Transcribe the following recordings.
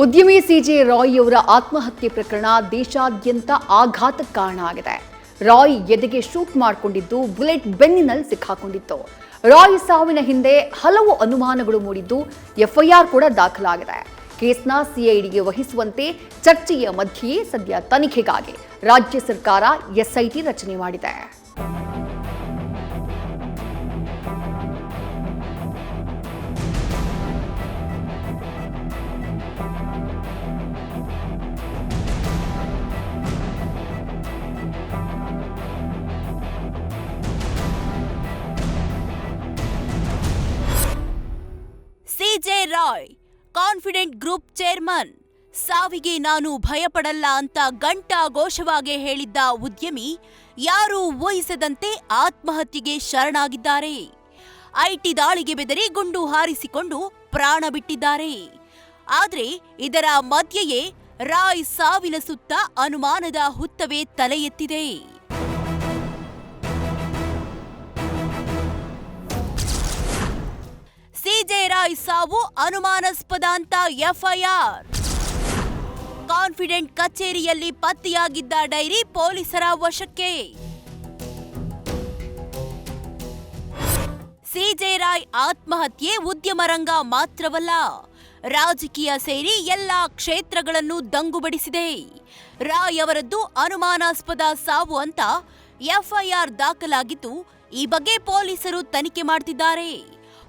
ಉದ್ಯಮಿ ಸಿಜೆ ರಾಯ್ ಅವರ ಆತ್ಮಹತ್ಯೆ ಪ್ರಕರಣ ದೇಶಾದ್ಯಂತ ಆಘಾತಕ್ಕೆ ಕಾರಣ ಆಗಿದೆ. ರಾಯ್ ಎದೆಗೆ ಶೂಟ್ ಮಾಡಿಕೊಂಡಿದ್ದು ಬುಲೆಟ್ ಬೆನ್ನಿನಲ್ಲಿ ಸಿಕ್ಕಾಕೊಂಡಿತ್ತು. ರಾಯ್ ಸಾವಿನ ಹಿಂದೆ ಹಲವು ಅನುಮಾನಗಳು ಮೂಡಿದ್ದು ಎಫ್ಐಆರ್ ಕೂಡ ದಾಖಲಾಗಿದೆ. ಕೇಸ್ನ ಸಿಐಡಿಗೆ ವಹಿಸುವಂತೆ ಚರ್ಚೆಯ ಮಧ್ಯೆಯೇ ಸದ್ಯ ತನಿಖೆಗಾಗಿ ರಾಜ್ಯ ಸರ್ಕಾರ ಎಸ್ಐಟಿ ರಚನೆ ಮಾಡಿದೆ. CJ Roy Confident Group chairman ಸಾವಿಗೆ ನಾನು ಭಯಪಡಲ್ಲ ಅಂತ ಘಂಟಾಘೋಷವಾಗಿ ಹೇಳಿದ್ದ ಉದ್ಯಮಿ ಯಾರೂ ಊಹಿಸದಂತೆ ಆತ್ಮಹತ್ಯೆಗೆ ಶರಣಾಗಿದ್ದಾರೆ. ಐಟಿ ದಾಳಿಗೆ ಬೆದರಿ ಗುಂಡು ಹಾರಿಸಿಕೊಂಡು ಪ್ರಾಣ ಬಿಟ್ಟಿದ್ದಾರೆ. ಆದರೆ ಇದರ ಮಧ್ಯೆಯೇ ರಾಯ್ ಸಾವಿನ ಸುತ್ತ ಅನುಮಾನದ ಹುತ್ತವೇ ತಲೆ ಎತ್ತಿದೆ. ಸಿಜೆ ರಾಯ್ ಸಾವು ಅನುಮಾನಾಸ್ಪದ ಅಂತ ಎಫ್ಐಆರ್. ಕಾನ್ಫಿಡೆಂಟ್ ಕಚೇರಿಯಲ್ಲಿ ಪತ್ತೆಯಾಗಿದ್ದ ಡೈರಿ ಪೊಲೀಸರ ವಶಕ್ಕೆ. ಸಿಜೆ ರಾಯ್ ಆತ್ಮಹತ್ಯೆ ಉದ್ಯಮ ರಂಗ ಮಾತ್ರವಲ್ಲ, ರಾಜಕೀಯ ಸೇರಿ ಎಲ್ಲಾ ಕ್ಷೇತ್ರಗಳನ್ನು ದಂಗುಬಡಿಸಿದೆ. ರಾಯ್ ಅವರದ್ದು ಅನುಮಾನಾಸ್ಪದ ಸಾವು ಅಂತ ಎಫ್ಐಆರ್ ದಾಖಲಾಗಿದ್ದು, ಈ ಬಗ್ಗೆ ಪೊಲೀಸರು ತನಿಖೆ ಮಾಡ್ತಿದ್ದಾರೆ.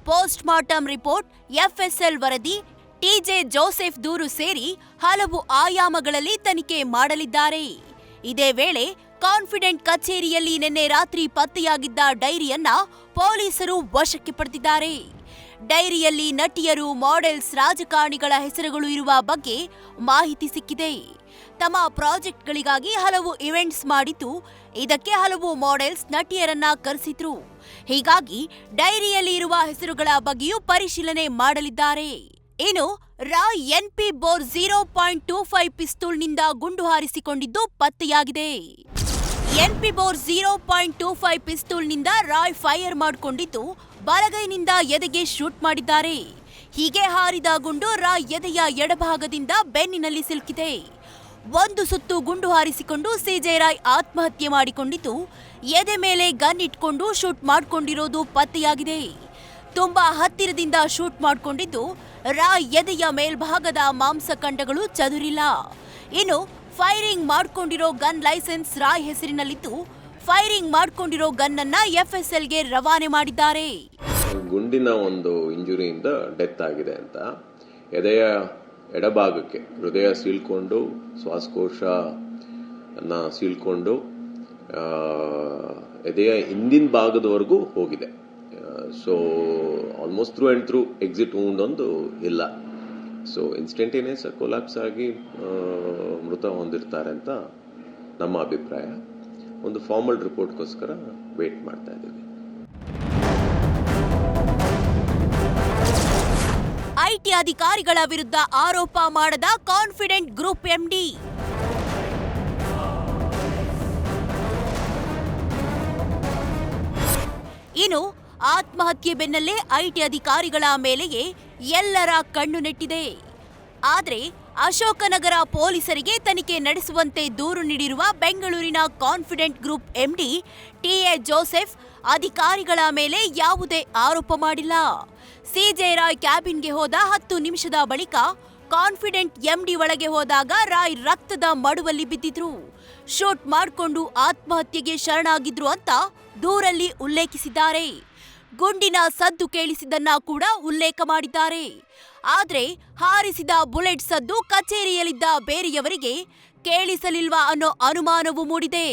ಪೋಸ್ಟ್ ಮಾರ್ಟಮ್ ರಿಪೋರ್ಟ್, ಎಫ್ಎಸ್ಎಲ್ ವರದಿ, ಟಿಜೆ ಜೋಸೆಫ್ ದೂರು ಸೇರಿ ಹಲವು ಆಯಾಮಗಳಲ್ಲಿ ತನಿಖೆ ಮಾಡಲಿದ್ದಾರೆ. ಇದೇ ವೇಳೆ ಕಾನ್ಫಿಡೆಂಟ್ ಕಚೇರಿಯಲ್ಲಿ ನಿನ್ನೆ ರಾತ್ರಿ ಪತ್ತೆಯಾಗಿದ್ದ ಡೈರಿಯನ್ನ ಪೊಲೀಸರು ವಶಕ್ಕೆ ಪಡೆದಿದ್ದಾರೆ. ಡೈರಿಯಲ್ಲಿ ನಟಿಯರು, ಮಾಡೆಲ್ಸ್, ರಾಜಕಾರಣಿಗಳ ಹೆಸರುಗಳು ಇರುವ ಬಗ್ಗೆ ಮಾಹಿತಿ ಸಿಕ್ಕಿದೆ. ತಮ್ಮ ಪ್ರಾಜೆಕ್ಟ್ಗಳಿಗಾಗಿ ಹಲವು ಇವೆಂಟ್ಸ್ ಮಾಡಿದ್ದು, ಇದಕ್ಕೆ ಹಲವು ಮಾಡೆಲ್ಸ್, ನಟಿಯರನ್ನ ಕರೆಸಿದ್ರು. ಹೀಗಾಗಿ ಡೈರಿಯಲ್ಲಿ ಇರುವ ಹೆಸರುಗಳ ಬಗ್ಗೆಯೂ ಪರಿಶೀಲನೆ ಮಾಡಲಿದ್ದಾರೆ. ಇನ್ನು ರಾಯ್ ಎನ್ಪಿ ಬೋರ್ 0.25 ಪಿಸ್ತೂಲ್ನಿಂದ ಗುಂಡು ಹಾರಿಸಿಕೊಂಡಿದ್ದು ಪತ್ತೆಯಾಗಿದೆ. ಎನ್ಪಿ ಬೋರ್ 0.25 ಪಿಸ್ತೂಲ್ನಿಂದ ರಾಯ್ ಫೈರ್ ಮಾಡಿಕೊಂಡಿದ್ದು ಬಲಗೈನಿಂದ ಎದೆಗೆ ಶೂಟ್ ಮಾಡಿದ್ದಾರೆ. ಹೀಗೆ ಹಾರಿದ ಗುಂಡು ರಾಯ್ ಎದೆಯ ಎಡಭಾಗದಿಂದ ಬೆನ್ನಿನಲ್ಲಿ ಸಿಲುಕಿದೆ. ಒಂದು ಸುತ್ತು ಗುಂಡು ಹಾರಿಸಿಕೊಂಡು ಸಿಜೆ ರಾಯ್ ಆತ್ಮಹತ್ಯೆ ಮಾಡಿಕೊಂಡಿದ್ದು, ಎದೆ ಮೇಲೆ ಗನ್ ಇಟ್ಕೊಂಡು ಶೂಟ್ ಮಾಡಿಕೊಂಡಿರೋದು ಪತ್ತೆಯಾಗಿದೆ. ತುಂಬಾ ಹತ್ತಿರದಿಂದ ಶೂಟ್ ಮಾಡಿಕೊಂಡಿದ್ದು, ರಾಯ್ ಎದೆಯ ಮೇಲ್ಭಾಗದ ಮಾಂಸಖಂಡಗಳು ಚದುರಿಲ್ಲ. ಇನ್ನು ಫೈರಿಂಗ್ ಮಾಡಿಕೊಂಡಿರೋ ಗನ್ ಲೈಸೆನ್ಸ್ ರಾಯ್ ಹೆಸರಿನಲ್ಲಿದ್ದು, ಫೈರಿಂಗ್ ಮಾಡಿಕೊಂಡಿರೋ ಗನ್ ಅನ್ನ ಎಫ್ಎಸ್ಎಲ್ಗೆ ರವಾನೆ ಮಾಡಿದ್ದಾರೆ. ಗುಂಡಿನ ಒಂದು ಇಂಜುರಿಯಿಂದ ಡೆತ್ ಆಗಿದೆ ಅಂತ, ಎದೆಯ ಎಡಭಾಗಕ್ಕೆ ಹೃದಯ ಸೀಳ್ಕೊಂಡು ಶ್ವಾಸಕೋಶ ಸೀಳ್ಕೊಂಡು ಎದೆಯ ಹಿಂದಿನ ಭಾಗದವರೆಗೂ ಹೋಗಿದೆ. So almost through and through exit wound ಒಂದು ಇಲ್ಲ. ಸೊ ಇನ್ಸ್ಟಂಟೇನಿಯಸ್ ಕೊಲಾಪ್ಸ್ ಆಗಿ ಮೃತ ಹೊಂದಿರ್ತಾರೆ ಅಂತ ನಮ್ಮ ಅಭಿಪ್ರಾಯ. ಒಂದು ಫಾರ್ಮಲ್ ರಿಪೋರ್ಟ್ಗೋಸ್ಕರ ವೇಟ್ ಮಾಡ್ತಾ ಇದ್ದೀವಿ. ಐಟಿ ಅಧಿಕಾರಿಗಳ ವಿರುದ್ಧ ಆರೋಪ ಮಾಡದ ಕಾನ್ಫಿಡೆಂಟ್ ಗ್ರೂಪ್ ಎಂಡಿ. ಇನ್ನು ಆತ್ಮಹತ್ಯೆ ಬೆನ್ನಲ್ಲೇ ಐಟಿ ಅಧಿಕಾರಿಗಳ ಮೇಲೆಯೇ ಎಲ್ಲರ ಕಣ್ಣು ನೆಟ್ಟಿದೆ. ಆದರೆ ಅಶೋಕನಗರ ಪೊಲೀಸರಿಗೆ ತನಿಖೆ ನಡೆಸುವಂತೆ ದೂರು ನೀಡಿರುವ ಬೆಂಗಳೂರಿನ Confident Group MD TA Joseph ಅಧಿಕಾರಿಗಳ ಮೇಲೆ ಯಾವುದೇ ಆರೋಪ ಮಾಡಿಲ್ಲ. ಸಿಜೆ ರಾಯ್ ಕ್ಯಾಬಿನ್ಗೆ ಹೋದ 10 ನಿಮಿಷದ ಬಳಿಕ ಕಾನ್ಫಿಡೆಂಟ್ ಎಂಡಿ ಒಳಗೆ ಹೋದಾಗ ರಾಯ್ ರಕ್ತದ ಮಡುವಲ್ಲಿ ಬಿದ್ದಿದ್ರು. ಶೂಟ್ ಮಾಡಿಕೊಂಡು ಆತ್ಮಹತ್ಯೆಗೆ ಶರಣಾಗಿದ್ರು ಅಂತ ದೂರಲ್ಲಿ ಉಲ್ಲೇಖಿಸಿದ್ದಾರೆ. ಗುಂಡಿನ ಸದ್ದು ಕೇಳಿಸಿದ್ದನ್ನ ಕೂಡ ಉಲ್ಲೇಖ ಮಾಡಿದ್ದಾರೆ. ಆದ್ರೆ ಹಾರಿಸಿದ ಬುಲೆಟ್ ಸದ್ದು ಕಚೇರಿಯಲ್ಲಿದ್ದ ಬೇರೆಯವರಿಗೆ ಕೇಳಿಸಲಿಲ್ವಾ ಅನ್ನೋ ಅನುಮಾನವೂ ಮೂಡಿದೆ.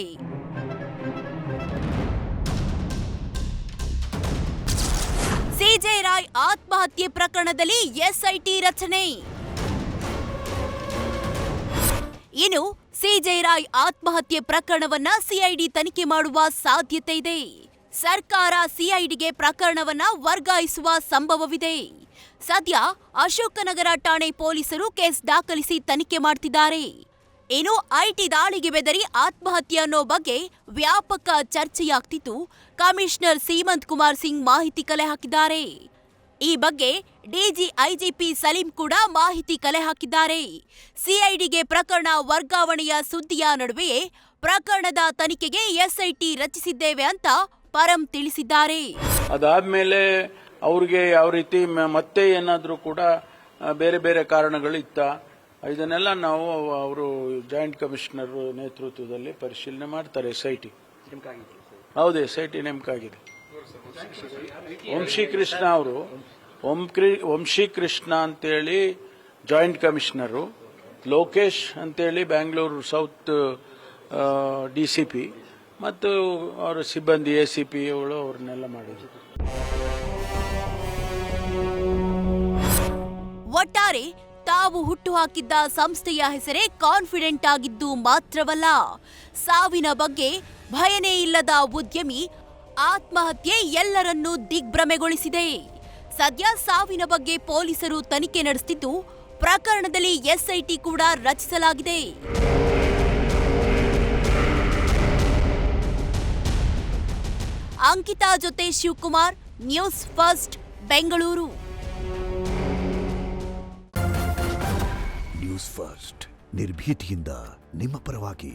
ಸಿಜೆ ರಾಯ್ ಆತ್ಮಹತ್ಯೆ ಪ್ರಕರಣದಲ್ಲಿ ಎಸ್ಐಟಿ ರಚನೆ. ಇನ್ನು ಸಿಜೆ ರಾಯ್ ಆತ್ಮಹತ್ಯೆ ಪ್ರಕರಣವನ್ನ ಸಿಐಡಿ ತನಿಖೆ ಮಾಡುವ ಸಾಧ್ಯತೆ ಇದೆ. ಸರ್ಕಾರ ಸಿಐಡಿಗೆ ಪ್ರಕರಣವನ್ನ ವರ್ಗಾಯಿಸುವ ಸಂಭವವಿದೆ. ಸದ್ಯ ಅಶೋಕನಗರ ಠಾಣೆ ಪೊಲೀಸರು ಕೇಸ್ ದಾಖಲಿಸಿ ತನಿಖೆ ಮಾಡ್ತಿದ್ದಾರೆ. ಇನ್ನು ಐಟಿ ದಾಳಿಗೆ ಬೆದರಿ ಆತ್ಮಹತ್ಯೆ ಅನ್ನೋ ಬಗ್ಗೆ ವ್ಯಾಪಕ ಚರ್ಚೆಯಾಗ್ತಿದ್ದು, ಕಮಿಷನರ್ ಸೀಮಂತ್ ಕುಮಾರ್ ಸಿಂಗ್ ಮಾಹಿತಿ ಕಲೆ ಹಾಕಿದ್ದಾರೆ. ಈ ಬಗ್ಗೆ ಡಿಜಿ ಐಜಿಪಿ ಸಲೀಂ ಕೂಡ ಮಾಹಿತಿ ಕಲೆ ಹಾಕಿದ್ದಾರೆ. ಸಿಐಡಿಗೆ ಪ್ರಕರಣ ವರ್ಗಾವಣೆಯ ಸುದ್ದಿಯ ನಡುವೆಯೇ ಪ್ರಕರಣದ ತನಿಖೆಗೆ ಎಸ್ಐಟಿ ರಚಿಸಿದ್ದೇವೆ ಅಂತ ಪರಂ ತಿಳಿಸಿದ್ದಾರೆ. ಅದಾದ್ಮೇಲೆ ಅವ್ರಿಗೆ ಯಾವ ರೀತಿ ಮತ್ತೆ ಏನಾದರೂ ಕೂಡ ಬೇರೆ ಬೇರೆ ಕಾರಣಗಳು ಇತ್ತ, ಇದನ್ನೆಲ್ಲ ನಾವು ಅವರು ಜಾಯಿಂಟ್ ಕಮಿಷನರ್ ನೇತೃತ್ವದಲ್ಲಿ ಪರಿಶೀಲನೆ ಮಾಡ್ತಾರೆ. SIT ಹೌದು, SIT ನೇಮಕ ಆಗಿದೆ. ವಂಶೀಕೃಷ್ಣ ಅವರು ವಂಶೀಕೃಷ್ಣ ಅಂತೇಳಿ ಜಾಯಿಂಟ್ ಕಮಿಷನರು, ಲೋಕೇಶ್ ಅಂತೇಳಿ ಬ್ಯಾಂಗ್ಳೂರು ಸೌತ್ DCP ಮತ್ತು ಅವರ ಸಿಬ್ಬಂದಿ ACP ಗಳು ಅವ್ರನ್ನೆಲ್ಲ ಮಾಡಿದ್ರು. ಒಟ್ಟಾರೆ ತಾವು ಹುಟ್ಟುಹಾಕಿದ್ದ ಸಂಸ್ಥೆಯ ಹೆಸರೇ ಕಾನ್ಫಿಡೆಂಟ್ ಆಗಿದ್ದು ಮಾತ್ರವಲ್ಲ, ಸಾವಿನ ಬಗ್ಗೆ ಭಯನೇ ಇಲ್ಲದ ಉದ್ಯಮಿ ಆತ್ಮಹತ್ಯೆ ಎಲ್ಲರನ್ನೂ ದಿಗ್ಭ್ರಮೆಗೊಳಿಸಿದೆ. ಸದ್ಯ ಸಾವಿನ ಬಗ್ಗೆ ಪೊಲೀಸರು ತನಿಖೆ ನಡೆಸುತ್ತಿದ್ದು, ಪ್ರಕರಣದಲ್ಲಿ SIT ಕೂಡ ರಚಿಸಲಾಗಿದೆ. ಅಂಕಿತಾ ಜೊತೆ Shivakumar, news first, Bengaluru. News first ನಿರ್ಭೀತಿಯಿಂದ ನಿಮ್ಮ ಪರವಾಗಿ.